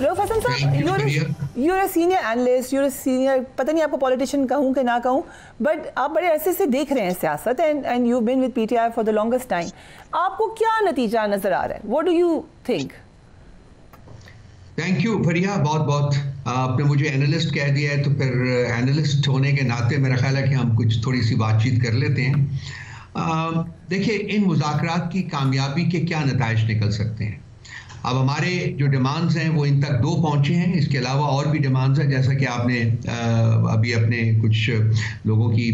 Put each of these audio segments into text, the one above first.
रऊफ हसन साहब, you're a senior analyst, you're a senior, पता नहीं आपको politician कहूँ कि ना कहूँ, but आप बड़े अरसे से देख रहे हैं सियासत and you've been with PTI for the longest time. आपको क्या नतीजा नजर आ रहा है? What do you think? Thank you Faria, बहुत बहुत आपने मुझे एनालिस्ट कह दिया है, तो फिर एनालिस्ट होने के नाते मेरा ख्याल है कि हम कुछ थोड़ी सी बातचीत कर लेते हैं। देखिए, इन मुज़ाकरात की कामयाबी के क्या नताइज निकल सकते हैं। अब हमारे जो डिमांड्स हैं वो इन तक 2 पहुंचे हैं, इसके अलावा और भी डिमांड्स हैं, जैसा कि आपने अभी अपने कुछ लोगों की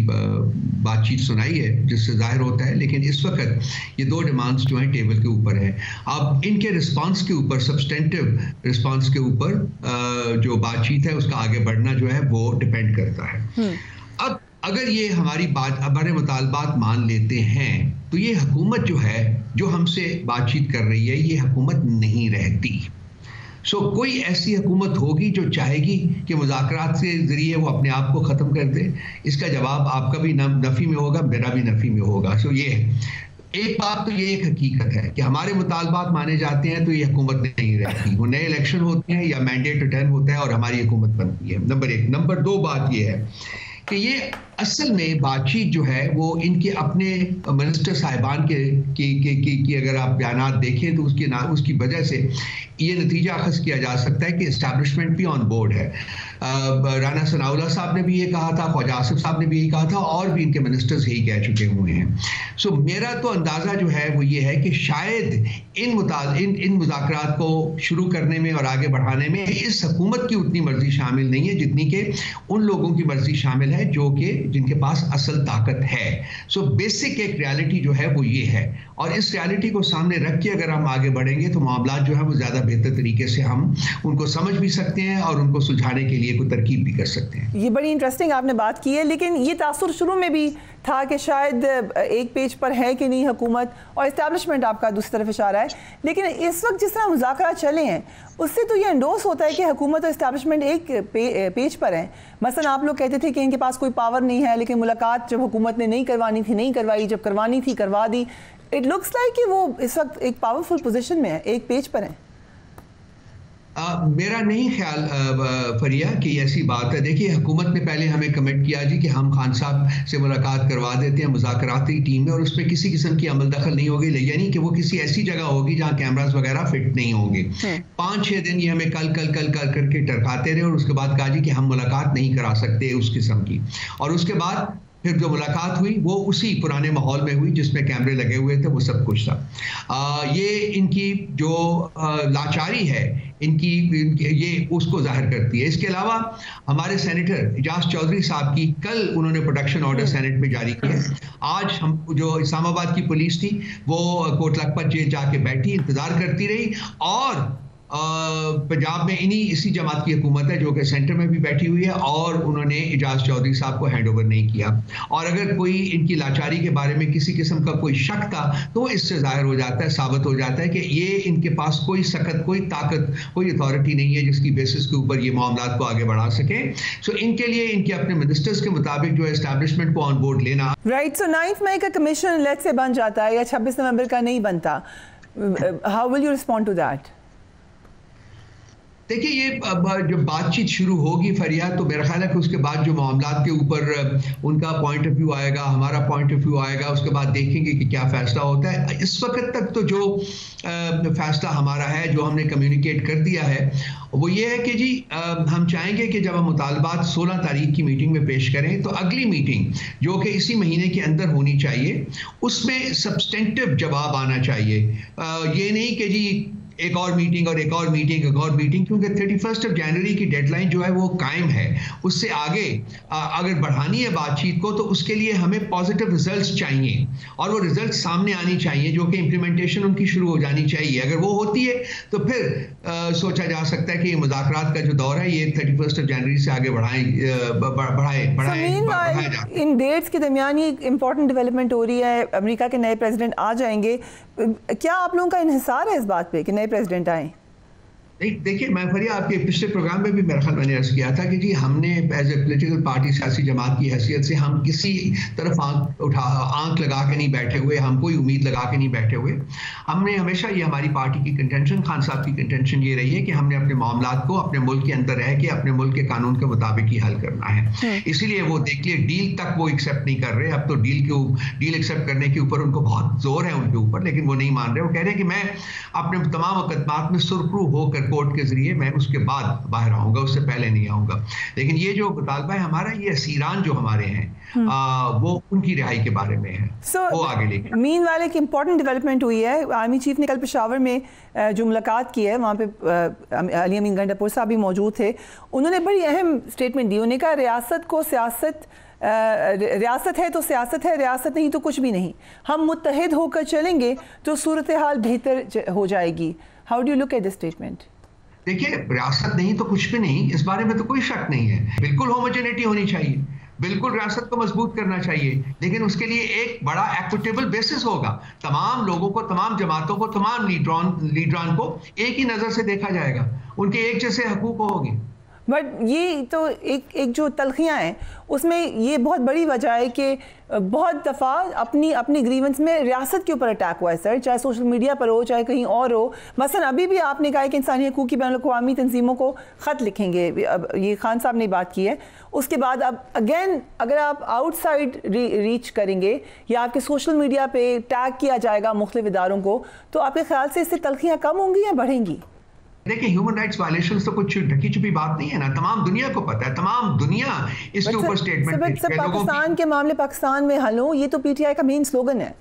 बातचीत सुनाई है जिससे जाहिर होता है। लेकिन इस वक्त ये 2 डिमांड्स जो हैं टेबल के ऊपर हैं। अब इनके रिस्पांस के ऊपर, सब्सटेंटिव रिस्पांस के ऊपर जो बातचीत है उसका आगे बढ़ना जो है वो डिपेंड करता है। अब अगर ये हमारे मुतालबात मान लेते हैं तो ये हुकूमत जो है, जो हमसे बातचीत कर रही है, ये हुकूमत नहीं रहती। कोई ऐसी हुकूमत होगी जो चाहेगी कि मुज़ाकरात के ज़रिए वो अपने आप को ख़त्म कर दे। इसका जवाब आपका भी नफ़ी में होगा, मेरा भी नफ़ी में होगा। ये है एक बात, तो ये एक हकीकत है कि हमारे मुतालबात माने जाते हैं तो ये हुकूमत नहीं रहती। वो नए इलेक्शन होते हैं या मैंडेट रिटर्न होता है और हमारी हुकूमत बनती है, नंबर 1। नंबर 2 बात ये है कि ये असल में बातचीत जो है वो इनके अपने मिनिस्टर साहिबान की अगर आप बयानात देखें तो उसकी वजह से ये नतीजा अखज़ किया जा सकता है कि इस्टेब्लिशमेंट भी ऑन बोर्ड है। राना सनाउल्लाह साहब ने भी ये कहा था, ख्वाजा आसिफ साहब ने भी यही कहा था, और भी इनके मिनिस्टर्स यही कह चुके हुए हैं। मेरा तो अंदाज़ा जो है वो ये है कि शायद इन मुज़ाकरात को शुरू करने में और आगे बढ़ाने में इस हुकूमत की उतनी मर्जी शामिल नहीं है जितनी कि उन लोगों की मर्जी शामिल है जो कि जिनके पास असल ताकत है। बेसिक एक रियलिटी जो है वो ये है, और इस रियलिटी को सामने रख के अगर हम आगे बढ़ेंगे तो मामला जो है वो ज़्यादा बेहतर तरीके से हम उनको समझ भी सकते हैं और उनको सुलझाने के लिए कोई तरकीब भी कर सकते हैं। ये बड़ी इंटरेस्टिंग आपने बात की है, लेकिन ये तासुर शुरू में भी था कि शायद एक पेज पर है कि नहीं हुकूमत, और इस्टेब्लिशमेंट आपका दूसरी तरफ इशारा है। लेकिन इस वक्त जिस तरह मुज़ाकरात चले हैं उससे तो ये एंडोर्स होता है कि हुकूमत और इस्टेब्लिशमेंट एक पेज पर है। मसलन आप लोग कहते थे कि इनके पास कोई पावर नहीं है, लेकिन मुलाकात जब हुकूमत ने नहीं करवानी थी नहीं करवाई, जब करवानी थी करवा दी। इट लुक्स लाइक कि वो इस वक्त एक पावरफुल पोजीशन में है, एक पेज पर है। मेरा नहीं ख्याल फरिया कि ऐसी बात है। देखिए, हुकूमत ने पहले हमें कमिट किया जी कि हम खान साहब से मुलाकात करवा देते हैं मुज़ाकराती टीम में, और उसमें किसी किस्म की अमल दखल नहीं होगी, यानी कि वो किसी ऐसी जगह होगी जहां कैमरास वगैरह फिट नहीं होंगे। 5-6 दिन ये हमें कल करके टरकाते रहे, और उसके बाद कहा जी कि हम मुलाकात नहीं करा सकते उस किस्म की। और उसके बाद फिर जो मुलाकात हुई वो उसी पुराने माहौल में हुई जिसमें कैमरे लगे हुए थे, वो सब कुछ था। ये इनकी जो लाचारी है इनकी ये उसको जाहिर करती है। इसके अलावा हमारे सेनेटर इजाज चौधरी साहब की कल उन्होंने प्रोटेक्शन ऑर्डर सेनेट में जारी किया। आज हम जो इस्लामाबाद की पुलिस थी वो कोट लखपत जेल जाके बैठी, इंतजार करती रही, और पंजाब में इसी जमात की हुकूमत है जो कि सेंटर में भी बैठी हुई है, और उन्होंने इजाज चौधरी साहब को हैंड ओवर नहीं किया। और अगर कोई इनकी लाचारी के बारे में किसी किस्म का कोई शक था तो इससे जाहिर हो जाता है, साबित हो जाता है कि ये इनके पास कोई सख्त, कोई ताकत, कोई अथॉरिटी नहीं है जिसकी बेसिस के ऊपर ये मामला को आगे बढ़ा सके। इनके लिए इनके अपने मिनिस्टर्स के मुताबिक जो एस्टैब्लिशमेंट को ऑन बोर्ड लेना। राइट, सो 9 मई का कमीशन लेट्स से बन जाता है या 26 नवंबर का नहीं बनता, how will you respond to that? देखिए, ये जो बातचीत शुरू होगी फरिया, तो मेरा ख्याल है कि उसके बाद जो मामलात के ऊपर उनका पॉइंट ऑफ व्यू आएगा, हमारा पॉइंट ऑफ व्यू आएगा, उसके बाद देखेंगे कि क्या फैसला होता है। इस वक्त तक तो जो फैसला हमारा है, जो हमने कम्युनिकेट कर दिया है, वो ये है कि जी हम चाहेंगे कि जब हम मुतालबात 16 तारीख की मीटिंग में पेश करें तो अगली मीटिंग जो कि इसी महीने के अंदर होनी चाहिए, उसमें सब्सटेंटिव जवाब आना चाहिए। ये नहीं कि जी एक और मीटिंग और एक और मीटिंग, एक और मीटिंग, क्योंकि 31 जनवरी की डेडलाइन जो है वो कायम है। उससे आगे अगर बढ़ानी है बातचीत को तो उसके लिए हमें पॉजिटिव रिजल्ट्स चाहिए, और वो रिजल्ट सामने आनी चाहिए, जो कि इम्प्लीमेंटेशन उनकी शुरू हो जानी चाहिए। अगर वो होती है तो फिर सोचा जा सकता है कि मुज़ाकरात का जो दौर है ये 31 जनवरी से आगे बढ़ाया जाए। इन डेट्स के दरमियान ही इंपॉर्टेंट डेवलपमेंट हो रही है, अमेरिका के नए प्रेसिडेंट आ जाएंगे। क्या आप लोगों का इन्हिसार है इस बात पे कि नए प्रेसिडेंट आए? देखिए मैं फरिया आपके पिछले प्रोग्राम में भी मेरे ख्याल मैंने अर्ज किया था कि जी हमने एज ए पॉलिटिकल पार्टी सियासी जमात की हैसियत से हम किसी तरफ आंख लगा के नहीं बैठे हुए, हम कोई उम्मीद लगा के नहीं बैठे हुए। हमने हमेशा ये हमारी पार्टी की कंटेंशन, खान साहब की कंटेंशन ये रही है कि हमने अपने मामलात को अपने मुल्क के अंदर रह के अपने मुल्क के कानून के मुताबिक ही हल करना है। इसीलिए वो देख लिए डील तक वो एक्सेप्ट नहीं कर रहे। अब तो डील एक्सेप्ट करने के ऊपर उनको बहुत जोर है उनके ऊपर, लेकिन वो नहीं मान रहे। वो कह रहे हैं कि मैं अपने तमाम मुकदमात में सुरखरू होकर कोर्ट के जरिए मैं उसके बाद बाहर आऊंगा, उससे पहले नहीं आऊंगा। लेकिन ये जो मुतालबा है हमारा, ये असीरान जो हमारे हैं वो उनकी रिहाई के बारे में है। वो आगे लेके मीनवाइल एक इम्पॉर्टेंट डेवलपमेंट हुई है। आर्मी चीफ ने कल पेशावर में जो मुलाकात की है, वहाँ पे अली अमीन गंडापुर साहब भी मौजूद थे। उन्होंने बड़ी अहम स्टेटमेंट दी। उन्होंने कहा रियासत को रियासत है तो सियासत है, रियासत नहीं तो कुछ भी नहीं। हम मुत्तहिद होकर चलेंगे तो सूरत हाल बेहतर हो जाएगी। How do you look at this statement? देखिए, रियासत नहीं तो कुछ भी नहीं, इस बारे में तो कोई शक नहीं है। बिल्कुल होमोजेनिटी होनी चाहिए, बिल्कुल रियासत को मजबूत करना चाहिए, लेकिन उसके लिए एक बड़ा एक्विटेबल बेसिस होगा। तमाम लोगों को, तमाम जमातों को, तमाम लीडरान को एक ही नज़र से देखा जाएगा, उनके एक जैसे हकूक होंगे। बट ये तो एक जो तलखियाँ हैं उसमें ये बहुत बड़ी वजह है कि बहुत दफ़ा अपनी ग्रीवेंस में रियासत के ऊपर अटैक हुआ है सर, चाहे सोशल मीडिया पर हो चाहे कहीं और हो। मसलन अभी भी आपने कहा है कि इंसानी हकूक़ की बैनुल-अक़वामी तंजीमों को ख़त लिखेंगे, अब ये खान साहब ने बात की है। उसके बाद अब अगेन अगर आप आउटसाइड रीच करेंगे या आपके सोशल मीडिया पे टैग किया जाएगा मुख्तलिफ इदारों को, तो आपके ख्याल से इससे तलखियाँ कम होंगी या बढ़ेंगी? देखिए, ह्यूमन राइट्स वायलेशंस तो कुछ ढकी छुपी बात नहीं है ना, तमाम दुनिया को पता है, तमाम दुनिया इसके ऊपर स्टेटमेंट देती है। पाकिस्तान के मामले पाकिस्तान में हल हो, ये तो पीटीआई का मेन स्लोगन है।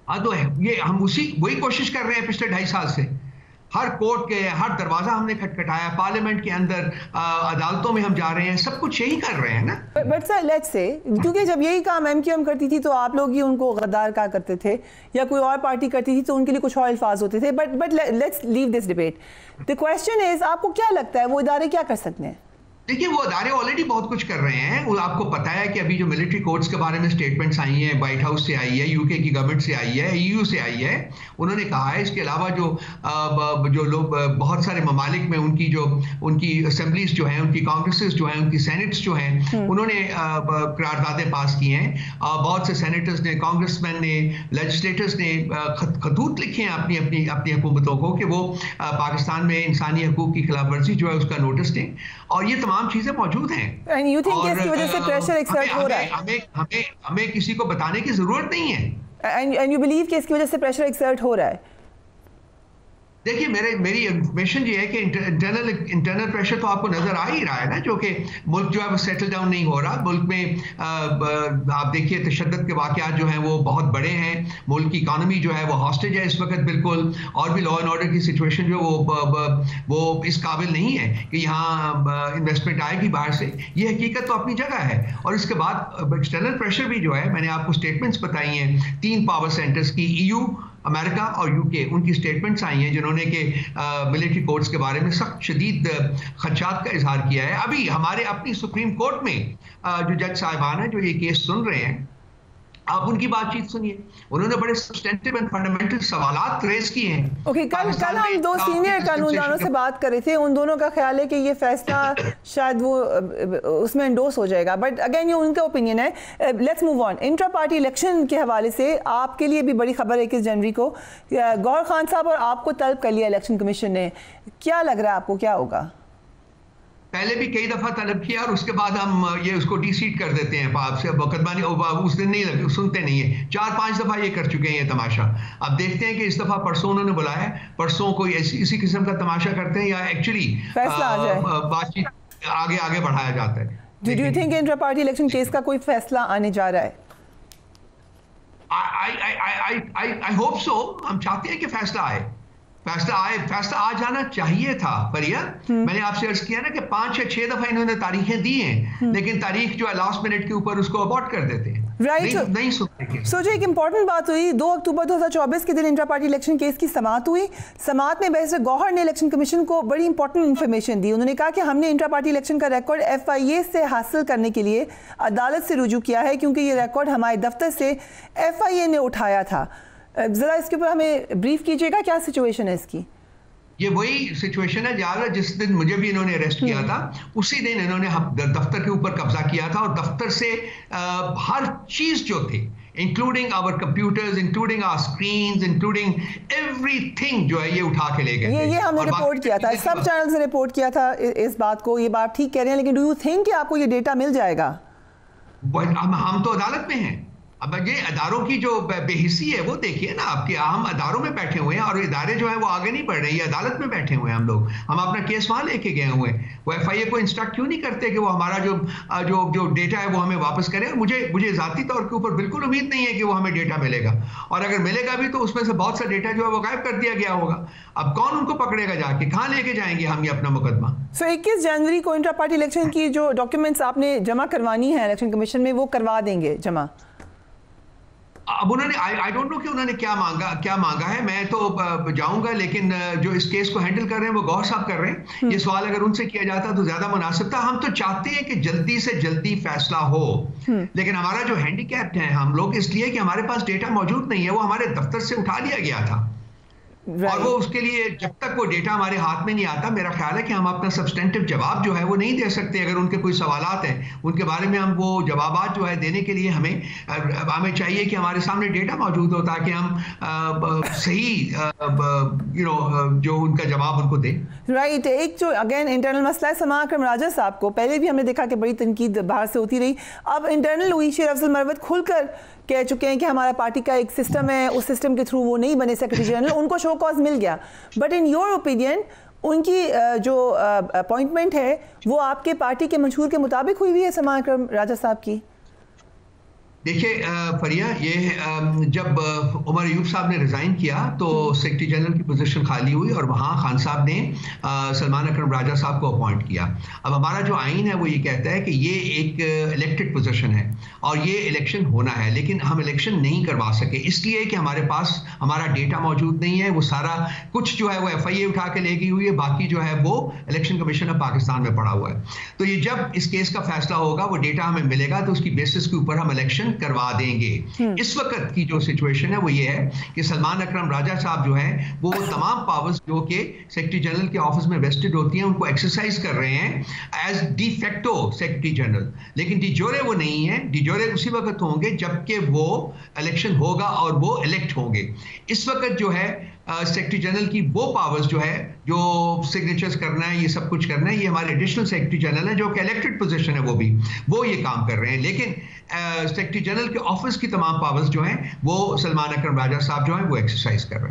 हाँ, तो ये हम वही कोशिश कर रहे हैं पिछले 2.5 साल से। हर कोर्ट के हर दरवाजा हमने खटखटाया, पार्लियामेंट के अंदर अदालतों में हम जा रहे हैं, सब कुछ यही कर रहे हैं ना। बट सर लेट्स से, क्योंकि जब यही काम एमक्यूएम करती थी तो आप लोग ही उनको गद्दार कहा करते थे, या कोई और पार्टी करती थी तो उनके लिए कुछ और अल्फाज होते थे। But let's leave this debate. The question is, आपको क्या लगता है वो इदारे क्या कर सकते हैं? देखिए, वो अदारे ऑलरेडी बहुत कुछ कर रहे हैं। वो आपको पता है कि अभी जो मिलिट्री कोर्ट्स के बारे में स्टेटमेंट्स आई हैं, व्हाइट हाउस से आई है, यूके की गवर्नमेंट से आई है, ईयू से आई है, उन्होंने कहा है। इसके अलावा जो लोग बहुत सारे ममालिक में उनकी असेंबलीज जो हैं, उनकी कांग्रेसेस जो हैं, उनकी सेनेट्स जो हैं, उन्होंने करारदादें पास की हैं। बहुत से सेनेटर्स ने, कांग्रेसमैन ने, लेजिस्लेटर्स ने खतूत लिखे हैं अपनी हुकूमतों को कि वो पाकिस्तान में इंसानी हकूक की खिलाफ वर्जी जो है उसका नोटिस दें, और ये तमाम चीजें मौजूद हैं। And you think इसकी वजह से प्रेशर एक्सर्ट हो रहा है? हमें किसी को बताने की जरूरत नहीं है। And you believe कि इसकी वजह से प्रेशर एक्सर्ट हो रहा है? देखिए, मेरी इंफॉर्मेशन ये है कि इंटरनल प्रेशर तो आपको नजर आ ही रहा है ना, जो कि मुल्क जो है वो सेटल डाउन नहीं हो रहा। मुल्क में आप देखिए तशद्दुद के वाक़यात जो हैं वो बहुत बड़े हैं। मुल्क की इकानमी जो है वो हॉस्टेज है इस वक्त बिल्कुल, और भी लॉ एंड ऑर्डर की सिचुएशन जो वो इस काबिल नहीं है कि यहाँ इन्वेस्टमेंट आएगी बाहर से। ये हकीकत तो अपनी जगह है। और इसके बाद एक्सटर्नल प्रेशर भी जो है, मैंने आपको स्टेटमेंट्स बताई हैं 3 पावर सेंटर्स की, ईयू, अमेरिका और यूके, उनकी स्टेटमेंट्स आई हैं जिन्होंने कि मिलिट्री कोर्ट्स के बारे में सख्त शदीद खदशात का इजहार किया है। अभी हमारे अपनी सुप्रीम कोर्ट में जो जज साहिबान हैं जो ये केस सुन रहे हैं, आप उनकी बातचीत सुनिए। उन्होंने बड़े सब्सटेंटिव एंड फंडामेंटल सवालात रेज किए हैं। ओके, कल हम 2 सीनियर कानूनदानों से बात कर रहे थे, उन दोनों का ख्याल है कि ये फैसला शायद वो उसमें एंडोर्स हो जाएगा, बट अगेन ये उनका ओपिनियन है। Let's move on. Intra party election के हवाले से आपके लिए भी बड़ी खबर है। 21 जनवरी को गौहर खान साहब और आपको तलब कर लिया इलेक्शन कमीशन ने, क्या लग रहा है आपको, क्या होगा? पहले भी कई दफा तलब किया और उसके बाद हम ये उसको डिसीट कर देते हैं। आपसे मुकदमा उस दिन नहीं लगे, सुनते नहीं है। 4-5 दफा ये कर चुके हैं ये तमाशा। अब देखते हैं कि इस दफा परसों उन्होंने बुलाया, परसों कोई इसी किस्म का तमाशा करते हैं या एक्चुअली बातचीत आगे बढ़ाया जाता है। Do you think intra party election case का कोई फैसला आने जा रहा है? I hope so. हम चाहते हैं कि फैसला आए, फैसला आ जाना चाहिए था। परिया, मैंने आपसे अर्ज किया ना कि 5 या 6 दफा इन्होंने तारीखें दी हैं, लेकिन तारीख जो है लास्ट मिनट के ऊपर उसको अबॉर्ट कर देते हैं। नहीं सुनते। सो जो एक इंपॉर्टेंट बात हुई, 2 अक्टूबर 2024 के दिन इंट्रा पार्टी इलेक्शन केस की समाअत हुई। समाअत में बैरिस्टर गौहर ने इलेक्शन कमीशन को बड़ी इंपॉर्टेंट इन्फॉर्मेशन दी। उन्होंने कहा कि हमने इंट्रा पार्टी इलेक्शन का रिकॉर्ड FIA से हासिल करने के लिए अदालत से रुजू किया है, क्योंकि ये रिकॉर्ड हमारे दफ्तर से FIA ने उठाया था। ज़रा इसके ऊपर हमें ब्रीफ कीजिएगा, क्या सिचुएशन है इसकी? ये वही सिचुएशन है जहाँ जिस दिन मुझे भी इन्होंने अरेस्ट किया था, उसी दिन इन्होंने दफ्तर के ऊपर कब्जा किया था और दफ्तर से हर चीज जो थी, including our computers, including our screens, including everything जो है ये उठा के ले गए। ये हमने रिपोर्ट किया था, सब चैनल से रिपोर्ट किया था इस बात को। ये बात ठीक कह रहे हैं, लेकिन डू यू थिंक कि आपको ये डेटा मिल जाएगा? हम तो अदालत में हैं। अब ये अदारों की जो बेहिसी है वो देखिए ना, आपके हम अदारों में बैठे हुए हैं और इदारे जो है वो आगे नहीं बढ़ रहे, ये अदालत में बैठे हुए हैं हम लोग। हम अपना केस वहां लेके गए हुए हैं। वो एफआईए को इंस्ट्रक्ट क्यों नहीं करते कि वो हमारा जो डेटा है वो हमें वापस करें? मुझे जाती तौर के ऊपर बिल्कुल उम्मीद नहीं है कि वो हमें डेटा मिलेगा, और अगर मिलेगा भी तो उसमें से बहुत सा डेटा जो है वो गायब कर दिया गया होगा। अब कौन उनको पकड़ेगा जाके? कहाँ लेके जाएंगे हम ये अपना मुकदमा? 21 जनवरी को इंट्रा पार्टी इलेक्शन की जो डॉक्यूमेंट्स आपने जमा करवानी है इलेक्शन कमीशन में, वो करवा देंगे जमा? अब उन्होंने आई डोंट नो कि उन्होंने क्या मांगा है। मैं तो जाऊंगा, लेकिन जो इस केस को हैंडल कर रहे हैं वो गौहर साहब कर रहे हैं। ये सवाल अगर उनसे किया जाता तो ज्यादा मुनासिब था। हम तो चाहते हैं कि जल्दी से जल्दी फैसला हो, लेकिन हमारा जो हैंडीकैप्ड है हम लोग इसलिए कि हमारे पास डेटा मौजूद नहीं है। वो हमारे दफ्तर से उठा लिया गया था, और वो उसके लिए जब तक वो डेटा हमारे हाथ में नहीं आता, मेरा ख्याल है कि हम अपना सब्सटेंटिव जवाब जो है वो नहीं दे सकते। अगर उनके कोई सवालात हैं उनके बारे में हम वो जवाबात जो है देने के लिए हमें चाहिए कि हमारे सामने डेटा मौजूद हो, ताकि हम सही जो उनका जवाब उनको दें। राइट। एक जो अगेन इंटरनल मसला है समा अकरम राजा साहब को, पहले भी हमने देखा कि बड़ी तनकीद बाहर से होती रही। अब इंटरनल हुई, शेर अफजल मरवत खुलकर कह चुके हैं कि हमारा पार्टी का एक सिस्टम है, उस सिस्टम के थ्रू वो नहीं बने सेक्रेटरी जनरल, उनको शो कॉज मिल गया। बट इन योर ओपिनियन उनकी जो अपॉइंटमेंट है वो आपके पार्टी के मंशूर के मुताबिक हुई है समा अकरम राजा साहब की? देखिए फरिया, ये जब उमर अयूब साहब ने रिजाइन किया तो सेक्रेटरी जनरल की पोजीशन खाली हुई और वहाँ खान साहब ने सलमान अकरम राजा साहब को अपॉइंट किया। अब हमारा जो आइन है वो ये कहता है कि ये एक इलेक्टेड पोजीशन है और ये इलेक्शन होना है, लेकिन हम इलेक्शन नहीं करवा सके इसलिए कि हमारे पास हमारा डेटा मौजूद नहीं है। वो सारा कुछ जो है वो एफआईए उठा के ले गई हुई है, बाकी जो है वो इलेक्शन कमीशन ऑफ पाकिस्तान में पड़ा हुआ है। तो ये जब इस केस का फैसला होगा, वो डेटा हमें मिलेगा तो उसकी बेसिस के ऊपर हम इलेक्शन करवा देंगे। इस वक्त की जो सिचुएशन है वो ये है कि सलमान अकरम राजा साहब जो है वो तमाम पावर्स जो कि सेक्रेटरी जनरल के ऑफिस में वेस्टेड होती हैं उनको एक्सरसाइज कर रहे हैं as de facto secretary general, लेकिन डी जोरे वो नहीं है। डी जोरे उसी वक्त होंगे जबकि वो इलेक्शन होगा और वो इलेक्ट होंगे। इस वक्त जो है सेक्रेटरी जनरल की वो पावर्स जो है, जो सिग्नेचर्स करना है, ये सब कुछ करना है, ये हमारे एडिशनल सेक्रेटरी जनरल है जो कि इलेक्टेड पोजीशन है, वो ये काम कर रहे हैं। लेकिन सेक्रेटरी जनरल के ऑफिस की तमाम पावर्स जो हैं वो सलमान अकरम राजा साहब जो हैं वो एक्सरसाइज कर रहे हैं।